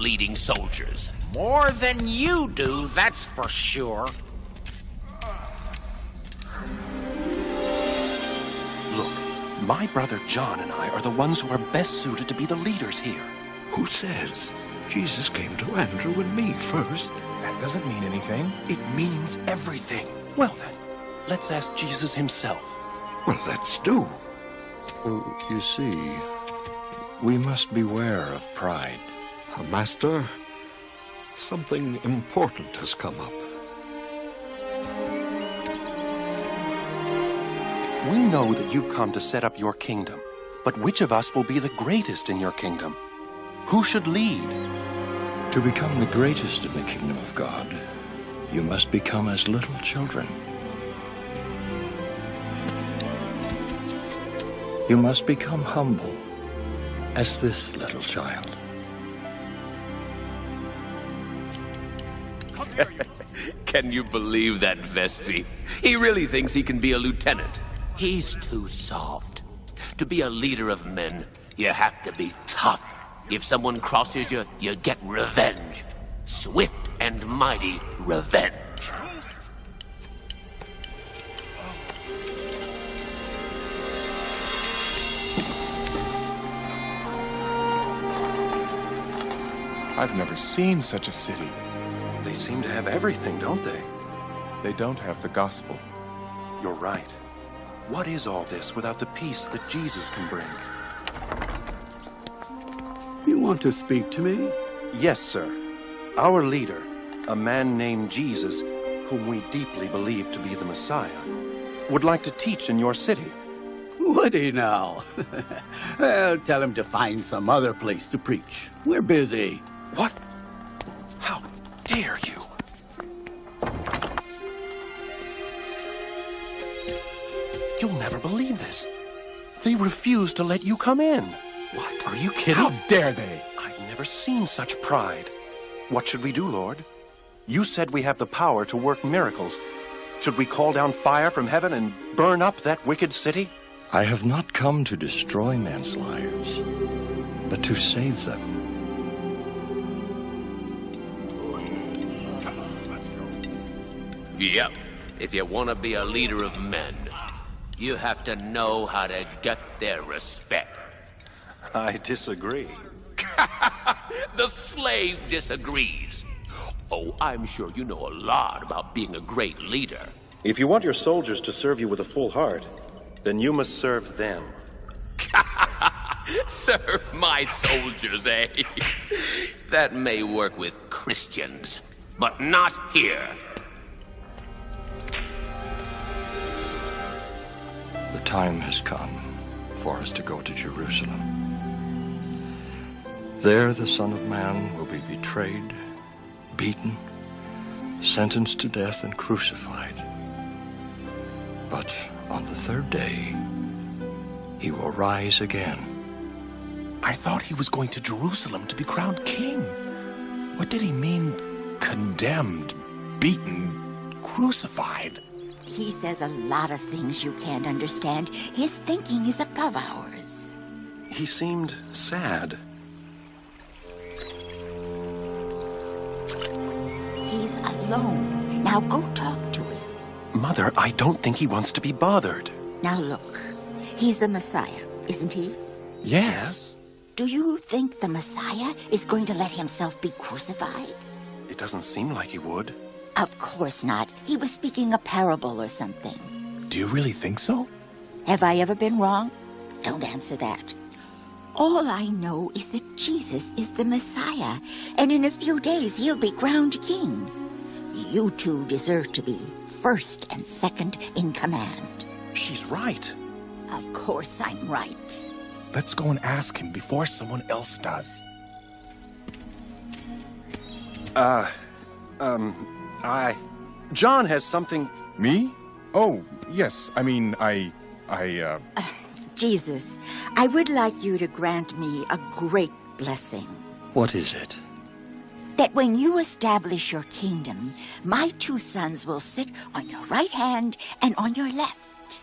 leading soldiers. More than you do, that's for sure. Look, my brother John and I are the ones who are best suited to be the leaders here. Who says? Jesus came to Andrew and me first. That doesn't mean anything. It means everything. Well then, let's ask Jesus himself. Well, let's do. Well, you see, we must beware of pride. Master, something important has come up. We know that you've come to set up your kingdom, but which of us will be the greatest in your kingdom? Who should lead? To become the greatest in the kingdom of God, you must become as little children. You must become humble as this little child. Can you believe that, Vespi? He really thinks he can be a lieutenant. He's too soft. To be a leader of men, you have to be tough. If someone crosses you, you get revenge. Swift and mighty revenge. I've never seen such a city. They seem to have everything, don't they? They don't have the gospel. You're right. What is all this without the peace that Jesus can bring? You want to speak to me? Yes, sir. Our leader, a man named Jesus, whom we deeply believe to be the Messiah, would like to teach in your city. Would he now? Well, tell him to find some other place to preach. We're busy. What? How dare you? You'll never believe this. They refuse to let you come in. What? Are you kidding? How dare they? I've never seen such pride. What should we do, Lord? You said we have the power to work miracles. Should we call down fire from heaven and burn up that wicked city? I have not come to destroy men's lives, but to save them. Yep. If you want to be a leader of men, you have to know how to get their respect. I disagree. The slave disagrees. Oh, I'm sure you know a lot about being a great leader. If you want your soldiers to serve you with a full heart, then you must serve them. Serve my soldiers, eh? That may work with Christians, but not here. The time has come for us to go to Jerusalem. There the Son of Man will be betrayed, beaten, sentenced to death, and crucified. But on the third day, he will rise again. I thought he was going to Jerusalem to be crowned king. What did he mean, condemned, beaten, crucified? He says a lot of things you can't understand. His thinking is above ours. He seemed sad. He's alone. Now go talk to him. Mother, I don't think he wants to be bothered. Now look, he's the Messiah, isn't he? Yes. Do you think the Messiah is going to let himself be crucified? It doesn't seem like he would. Of course not. He was speaking a parable or something. Do you really think so? Have I ever been wrong? Don't answer that. All I know is that Jesus is the Messiah, and in a few days he'll be crowned king. You two deserve to be first and second in command. She's right. Of course I'm right. Let's go and ask him before someone else does. John has something... Me? Oh, yes. I mean, Jesus, I would like you to grant me a great blessing. What is it? That when you establish your kingdom, my two sons will sit on your right hand and on your left.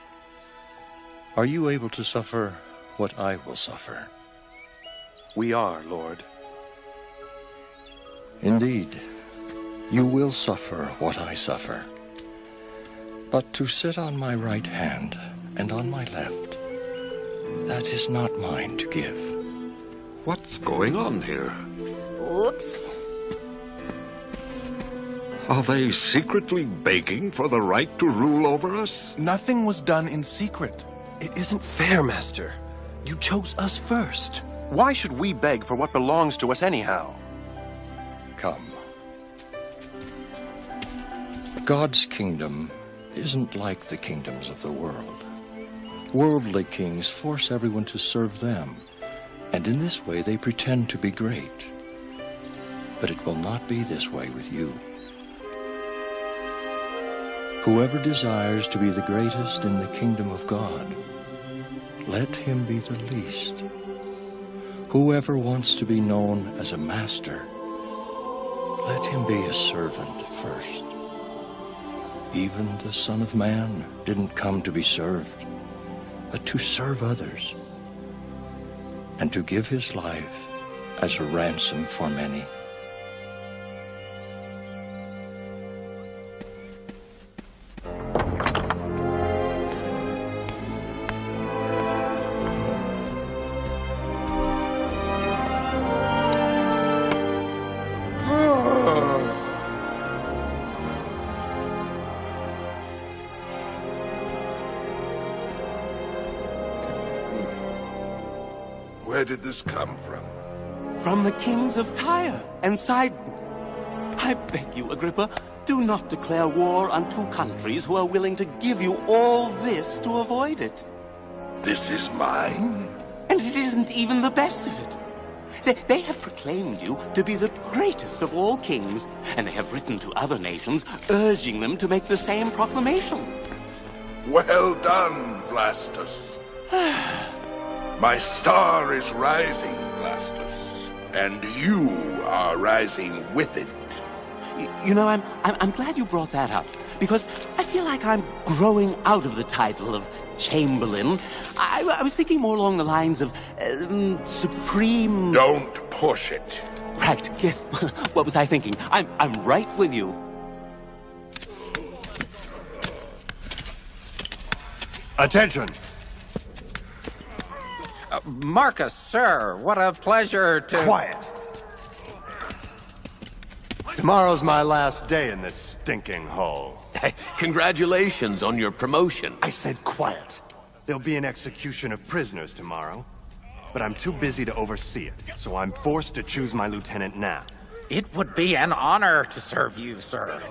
Are you able to suffer what I will suffer? We are, Lord. Indeed, you will suffer what I suffer. But to sit on my right hand and on my left, that is not mine to give. What's going on here? Oops. Are they secretly begging for the right to rule over us? Nothing was done in secret. It isn't fair, Master. You chose us first. Why should we beg for what belongs to us anyhow? Come. God's kingdom isn't like the kingdoms of the world. Worldly kings force everyone to serve them, and in this way they pretend to be great. But it will not be this way with you. Whoever desires to be the greatest in the kingdom of God, let him be the least. Whoever wants to be known as a master, let him be a servant first. Even the Son of Man didn't come to be served, but to serve others, and to give his life as a ransom for many. Where did this come from? From the kings of Tyre and Sidon. I beg you, Agrippa, do not declare war on two countries who are willing to give you all this to avoid it. This is mine? And it isn't even the best of it. They have proclaimed you to be the greatest of all kings, and they have written to other nations urging them to make the same proclamation. Well done, Blastus. My star is rising, Blastus, and you are rising with it. You know, I'm glad you brought that up, because I feel like I'm growing out of the title of Chamberlain. I was thinking more along the lines of Supreme... Don't push it. Right, yes. What was I thinking? I'm right with you. Attention! Marcus, sir, what a pleasure to... Quiet! Tomorrow's my last day in this stinking hole. Congratulations on your promotion. I said quiet. There'll be an execution of prisoners tomorrow, but I'm too busy to oversee it, so I'm forced to choose my lieutenant now. It would be an honor to serve you, sir.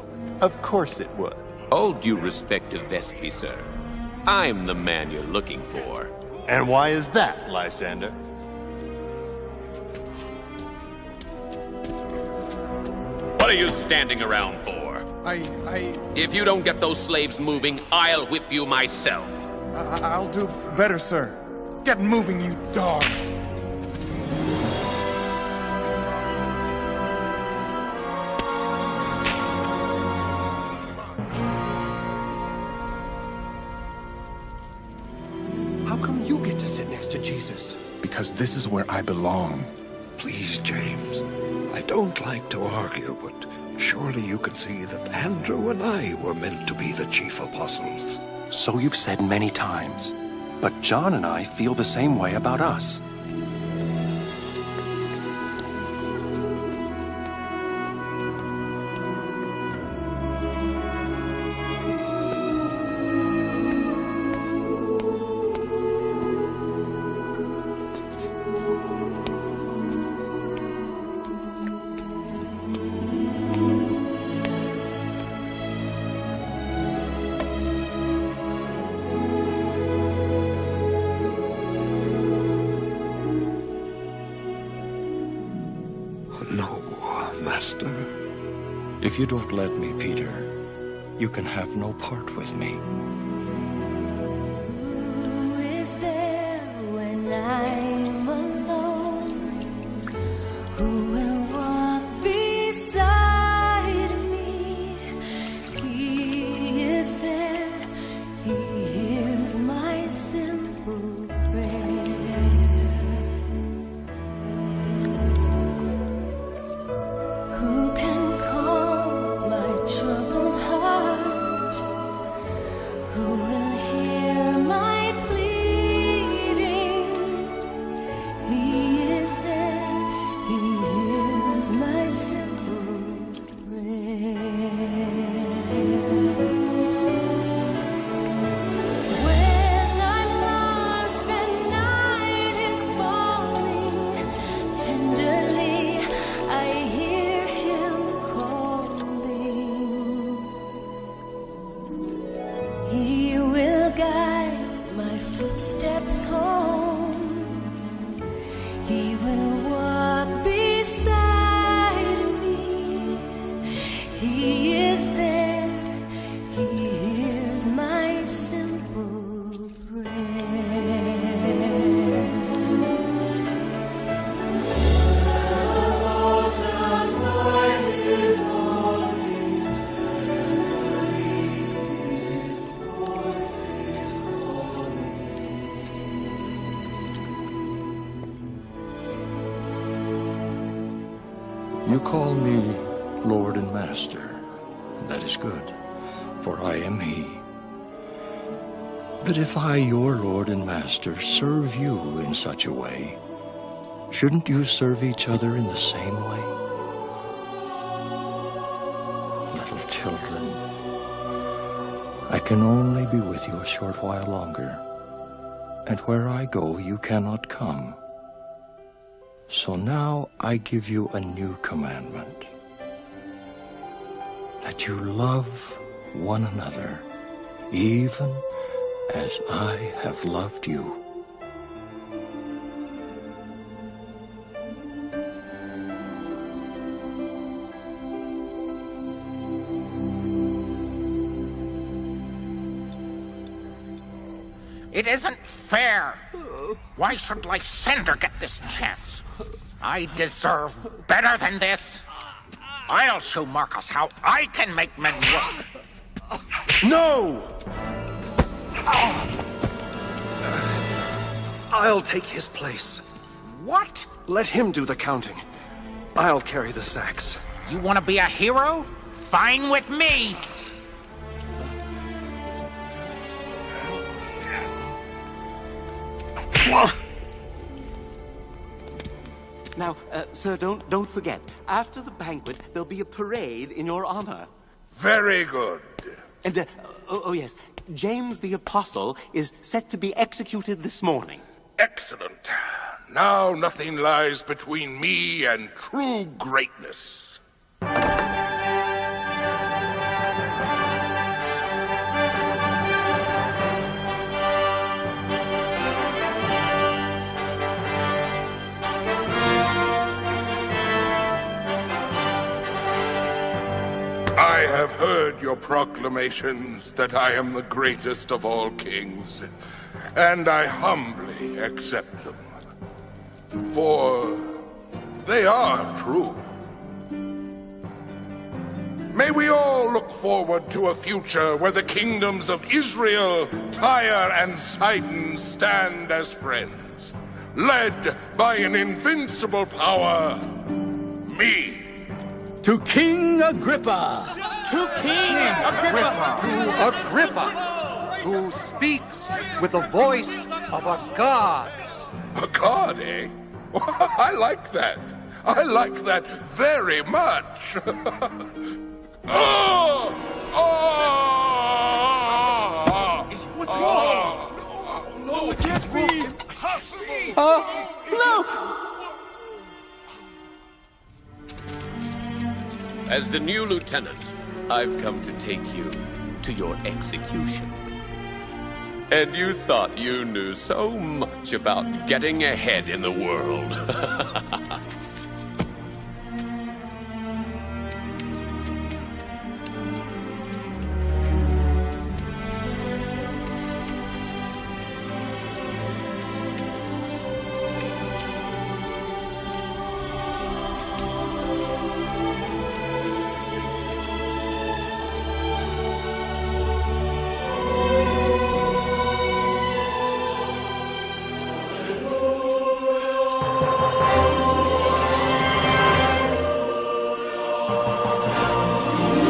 Of course it would. All due respect to Vespy, sir. I'm the man you're looking for. And why is that, Lysander? What are you standing around for? If you don't get those slaves moving, I'll whip you myself. I'll do better, sir. Get moving, you dogs! How come you get to sit next to Jesus? Because this is where I belong. Please, James. I don't like to argue, but surely you can see that Andrew and I were meant to be the chief apostles. So you've said many times. But John and I feel the same way about us. No, Master. If you don't let me, Peter, you can have no part with me. Who is there when I'm alone? Who will walk beside me? He is there. He hears my simple prayer. Who You call me Lord and Master. That is good, for I am he. But if I, your Lord and Master, serve you in such a way, shouldn't you serve each other in the same way? Little children, I can only be with you a short while longer, and where I go you cannot come. So now I give you a new commandment, that you love one another, even as I have loved you. It isn't fair. Why should Lysander get this chance? I deserve better than this. I'll show Marcus how I can make men work. No! I'll take his place. What? Let him do the counting. I'll carry the sacks. You want to be a hero? Fine with me. Now, sir, don't forget. After the banquet, there'll be a parade in your honor. Very good. And, oh yes, James the Apostle is set to be executed this morning. Excellent. Now nothing lies between me and true greatness. I have heard your proclamations that I am the greatest of all kings, and I humbly accept them, for they are true. May we all look forward to a future where the kingdoms of Israel, Tyre, and Sidon stand as friends, led by an invincible power, me. To King Agrippa! To King Agrippa! To Agrippa, who speaks with the voice of a god. A god, eh? I like that. I like that very much. Oh! Oh! What's wrong? No, it can't be impossible! No! As the new lieutenant, I've come to take you to your execution. And you thought you knew so much about getting ahead in the world.